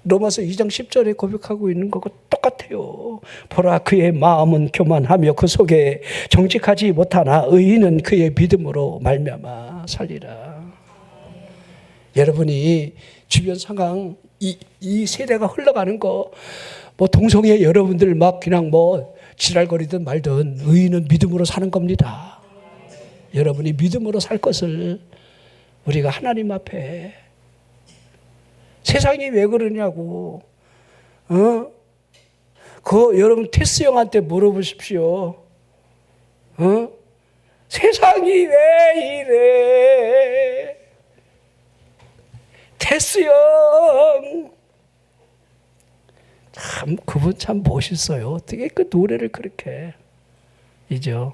로마서 2장 10절에 고백하고 있는 것과 똑같아요. 보라, 그의 마음은 교만하며 그 속에 정직하지 못하나 의인은 그의 믿음으로 말미암아 살리라. 여러분이 주변 상황, 이 세대가 흘러가는 거, 뭐 동성애 여러분들 막 그냥 뭐 지랄거리든 말든 의인은 믿음으로 사는 겁니다. 여러분이 믿음으로 살 것을 우리가 하나님 앞에, 세상이 왜 그러냐고, 그 여러분 테스 형한테 물어보십시오. 세상이 왜 이래? 테스 형, 참 그분 참 멋있어요. 어떻게 그 노래를 그렇게 이죠?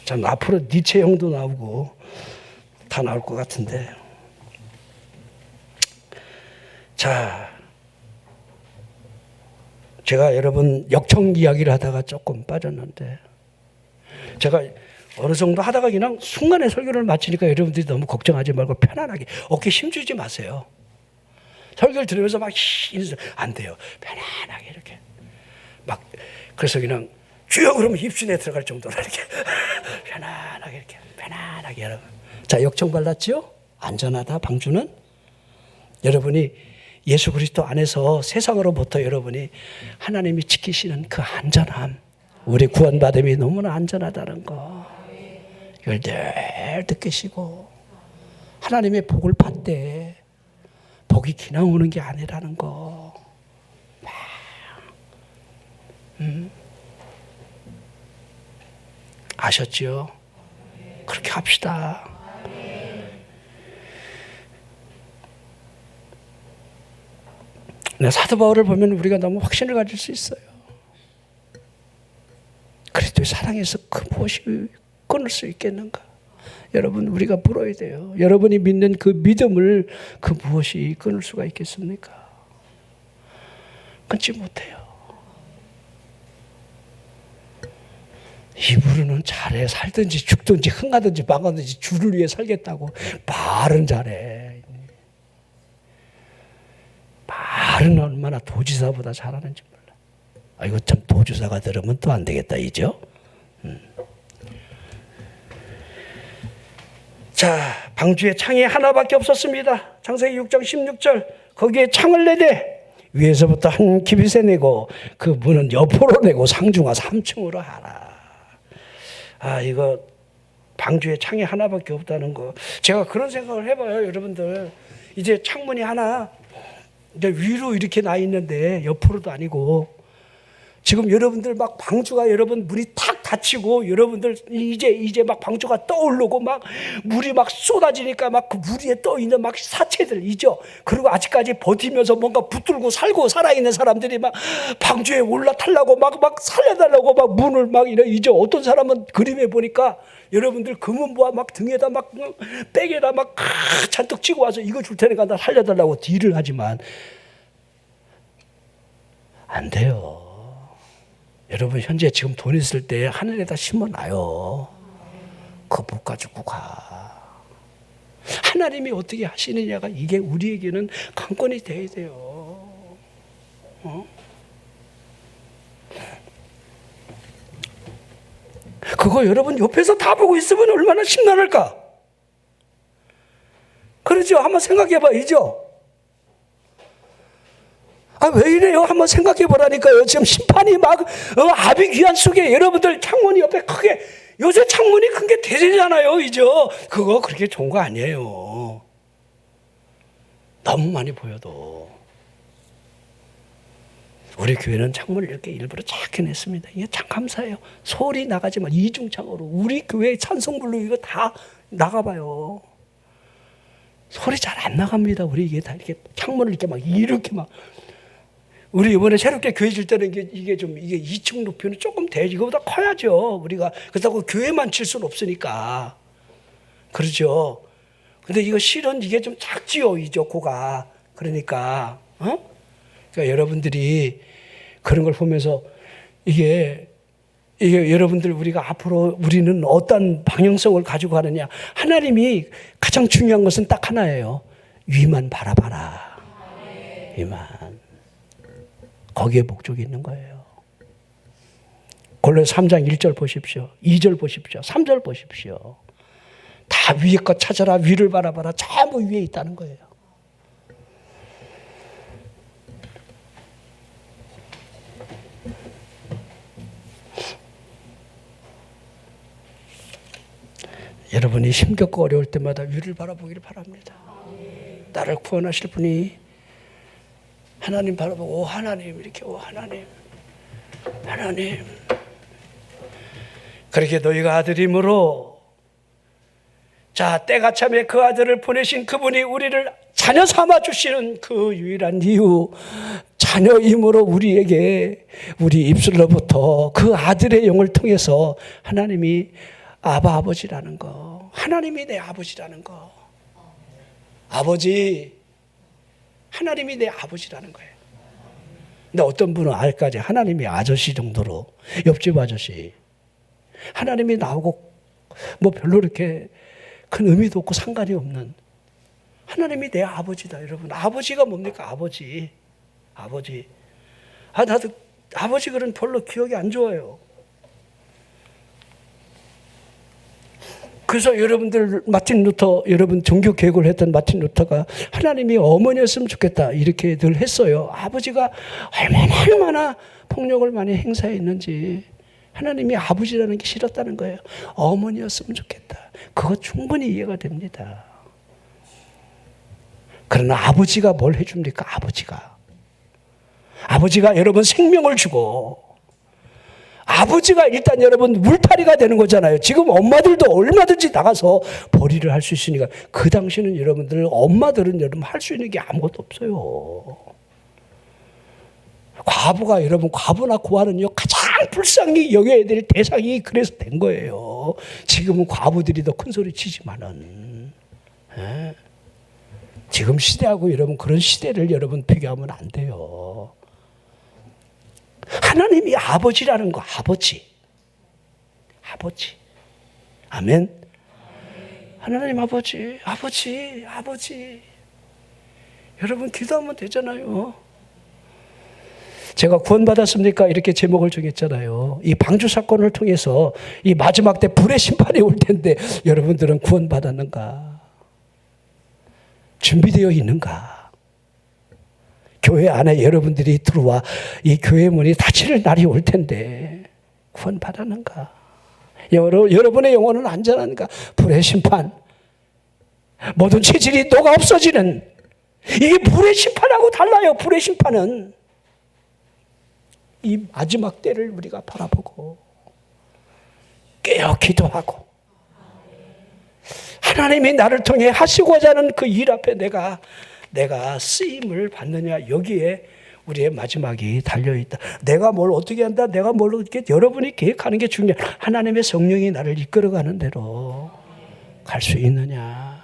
참 앞으로 니체 형도 나오고 다 나올 것 같은데. 자, 제가 여러분 역청 이야기를 하다가 조금 빠졌는데, 제가 어느 정도 하다가 그냥 순간에 설교를 마치니까 여러분들이 너무 걱정하지 말고 편안하게, 어깨 힘주지 마세요. 설교를 들으면서 막 안 돼요. 편안하게 이렇게 막, 그래서 그냥 주여 그러면 입신에 들어갈 정도로 이렇게 편안하게 이렇게 편안하게 여러분. 자, 역청 발랐죠? 안전하다. 방주는 여러분이 예수 그리스도 안에서 세상으로부터 여러분이 하나님이 지키시는 그 안전함, 우리 구원받음이 너무나 안전하다는 거, 이걸 늘 느끼시고 하나님의 복을 받되 복이 그냥 오는 게 아니라는 거. 아셨지요? 그렇게 합시다. 사도 바울을 보면 우리가 너무 확신을 가질 수 있어요. 그리스도의 사랑에서 그 무엇이 끊을 수 있겠는가? 여러분, 우리가 물어야 돼요. 여러분이 믿는 그 믿음을 그 무엇이 끊을 수가 있겠습니까? 끊지 못해요. 이브루는 잘해. 살든지 죽든지 흥하든지 망하든지 주를 위해 살겠다고 말은 잘해. 말은 얼마나 도지사보다 잘하는지 몰라. 이거 참 도지사가 들으면 또 안 되겠다, 이죠? 자, 방주에 창이 하나밖에 없었습니다. 창세기 6장 16절, 거기에 창을 내되 위에서부터 한 기빗에 내고 그 문은 옆으로 내고 상중하 3층으로 하라. 이거 방주에 창이 하나밖에 없다는 거, 제가 그런 생각을 해봐요. 여러분들, 이제 창문이 하나 이제 위로 이렇게 나 있는데 옆으로도 아니고, 지금 여러분들 막 방주가 여러분 문이 탁 닫히고 여러분들 이제 막 방주가 떠오르고 막 물이 막 쏟아지니까 막 그 물 위에 떠 있는 막 사체들이죠. 그리고 아직까지 버티면서 뭔가 붙들고 살고 살아있는 사람들이 막 방주에 올라타려고 막 살려달라고 막 문을 막 이죠. 어떤 사람은 그림에 보니까 여러분들 금은보화 막 등에다 막 백에다 막 잔뜩 찌고 와서 이거 줄 테니까 나 살려달라고 딜을 하지만 안 돼요. 여러분 현재 지금 돈 있을 때 하늘에다 심어놔요. 그거 못 가지고 가. 하나님이 어떻게 하시느냐가 이게 우리에게는 관건이 돼야 돼요. 그거 여러분 옆에서 다 보고 있으면 얼마나 심란할까? 그러죠? 한번 생각해 봐야죠. 왜 이래요? 한번 생각해 보라니까요. 지금 심판이 막 아비귀환 속에 여러분들 창문이 옆에 크게, 요새 창문이 큰 게 대세잖아요. 이죠? 그거 그렇게 좋은 거 아니에요. 너무 많이 보여도. 우리 교회는 창문을 이렇게 일부러 쫙 해냈습니다. 이게 참 감사해요. 소리 나가지만 이중창으로 우리 교회 찬송불로 이거 다 나가봐요. 소리 잘 안 나갑니다. 우리 이게 다 이렇게 창문을 이렇게 막 우리 이번에 새롭게 교회 질 때는 이게 2층 높이는 조금 돼. 이거보다 커야죠. 우리가. 그렇다고 교회만 칠 수는 없으니까. 그러죠. 근데 이거 실은 이게 좀 작지요. 이 조코가. 그러니까, 그러니까 여러분들이 그런 걸 보면서 이게 여러분들 우리가 앞으로 우리는 어떤 방향성을 가지고 가느냐. 하나님이 가장 중요한 것은 딱 하나예요. 위만 바라봐라. 위만. 거기에 목적이 있는 거예요. 골로새 3장 1절 보십시오. 2절 보십시오. 3절 보십시오. 다 위에 것 찾아라. 위를 바라봐라. 전부 위에 있다는 거예요. 여러분이 힘겹고 어려울 때마다 위를 바라보기를 바랍니다. 나를 구원하실 분이 하나님 바라보고, 오 하나님, 이렇게, 오 하나님, 하나님. 그렇게 너희가 아들임으로, 자, 때가 참에 그 아들을 보내신 그분이 우리를 자녀 삼아 주시는 그 유일한 이유, 자녀임으로 우리에게 우리 입술로부터 그 아들의 영을 통해서 하나님이 아버지라는 거, 하나님이 내 아버지라는 거, 아버지, 하나님이 내 아버지라는 거예요. 근데 어떤 분은 아직까지 하나님이 아저씨 정도로, 옆집 아저씨, 하나님이 나오고 뭐 별로 이렇게 큰 의미도 없고 상관이 없는, 하나님이 내 아버지다. 여러분, 아버지가 뭡니까? 아버지. 나도 아버지 글은 별로 기억이 안 좋아요. 그래서 여러분들 여러분 종교 개혁을 했던 마틴 루터가 하나님이 어머니였으면 좋겠다 이렇게 늘 했어요. 아버지가 얼마나 폭력을 많이 행사했는지 하나님이 아버지라는 게 싫었다는 거예요. 어머니였으면 좋겠다. 그거 충분히 이해가 됩니다. 그러나 아버지가 뭘 해줍니까? 아버지가 여러분 생명을 주고, 아버지가 일단 여러분 울타리가 되는 거잖아요. 지금 엄마들도 얼마든지 나가서 벌이를 할 수 있으니까. 그 당시는 여러분들, 엄마들은 여러분 할 수 있는 게 아무것도 없어요. 과부나 고아는요, 가장 불쌍히 여겨야 될 대상이 그래서 된 거예요. 지금은 과부들이 더 큰 소리 치지만은. 지금 시대하고 여러분 그런 시대를 여러분 비교하면 안 돼요. 하나님이 아버지라는 거, 아버지. 아멘. 하나님 아버지. 여러분 기도하면 되잖아요. 제가 구원받았습니까? 이렇게 제목을 정했잖아요. 이 방주 사건을 통해서 이 마지막 때 불의 심판이 올 텐데 여러분들은 구원받았는가? 준비되어 있는가? 교회 안에 여러분들이 들어와 이 교회 문이 닫힐 날이 올 텐데 구원받았는가? 여러분의 영혼은 안전한가? 불의 심판, 모든 체질이 녹아 없어지는, 이게 불의 심판하고 달라요. 불의 심판은 이 마지막 때를 우리가 바라보고, 깨어 기도하고 하나님이 나를 통해 하시고자 하는 그 일 앞에 내가 쓰임을 받느냐, 여기에 우리의 마지막이 달려있다. 내가 뭘 어떻게 한다, 내가 뭘 어떻게, 여러분이 계획하는 게 중요해. 하나님의 성령이 나를 이끌어가는 대로 갈 수 있느냐,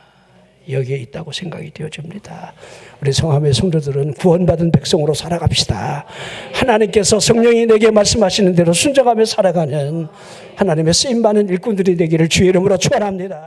여기에 있다고 생각이 되어집니다. 우리 성함의 성도들은 구원받은 백성으로 살아갑시다. 하나님께서 성령이 내게 말씀하시는 대로 순종하며 살아가는 하나님의 쓰임받는 일꾼들이 되기를 주의 이름으로 축원합니다.